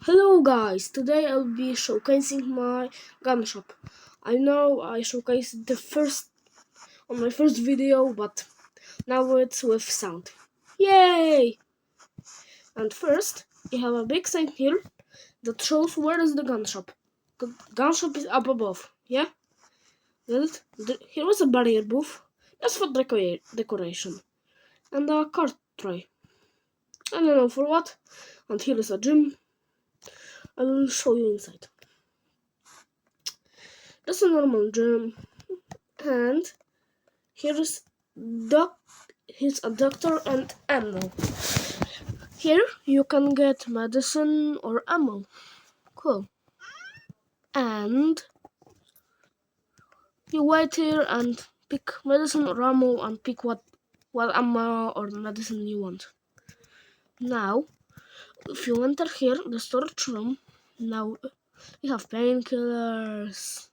Hello guys, today I'll be showcasing my gun shop. I know I showcased the first on my first video, but now it's with sound. Yay! And first, you have a big sign here that shows where is the gun shop. The gun shop is up above, yeah? Here is a barrier booth, that's for decoration. And a card tray. I don't know for what. And here is a gym. I will show you inside. That's a normal gym. And here's a doctor and ammo. Here you can get medicine or ammo. Cool. And you wait here and pick medicine or ammo and pick what ammo or medicine you want. Now, if you enter here, the storage room, now you have painkillers,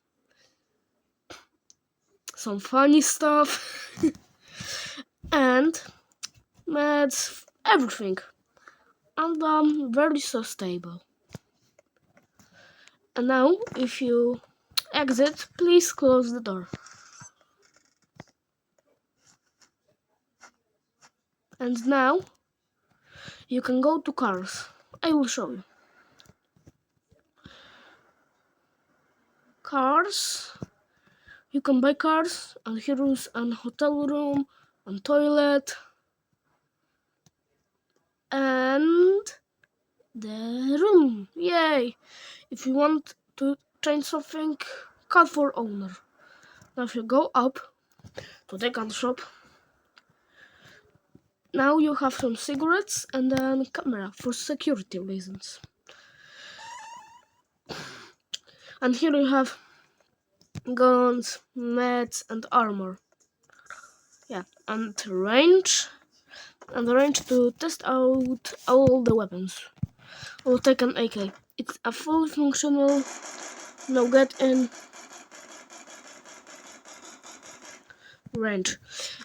some funny stuff, and meds, everything. And very stable. And now, if you exit, please close the door. And now, you can go to cars. I will show you. Cars. You can buy cars, and here is an hotel room, and toilet, and the room. Yay! If you want to change something, call for owner. Now if you go up to the gun shop, now you have some cigarettes and then camera for security reasons. And here you have guns, meds and armor. Yeah, and range. And the range to test out all the weapons. We'll take an AK. It's a fully functional, no get in range.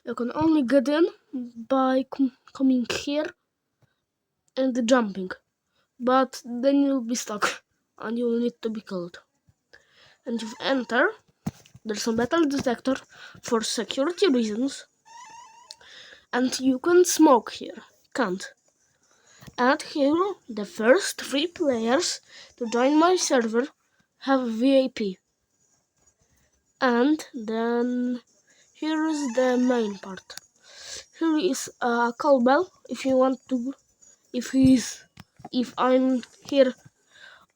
You can only get in by coming here and jumping, but then you'll be stuck and you will need to be killed. And if you enter, there's a metal detector for security reasons, and you can smoke here. Can't. And here, the first 3 players to join my server have VIP. And then here is the main part. Here is a call bell if you want to, if I'm here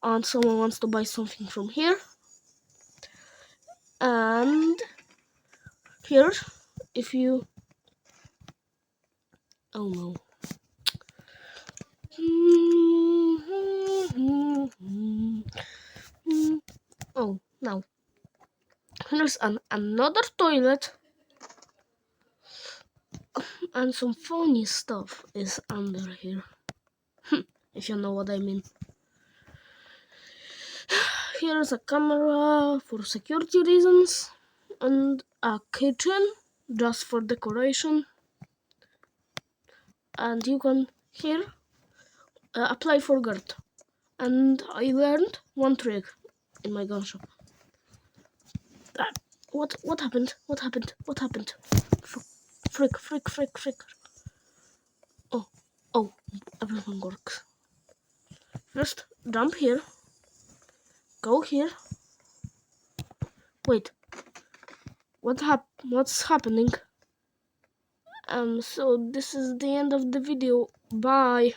and someone wants to buy something from here. And here, if you, oh no. Oh, now here's another toilet, and some funny stuff is under here, if you know what I mean. Here's a camera for security reasons, and a kitchen just for decoration. And you can here apply for guard. And I learned one trick in my gun shop. What happened? What happened? What happened? Frick. Oh, everything works. First, jump here. Go here. Wait. What's happening? So this is the end of the video. Bye.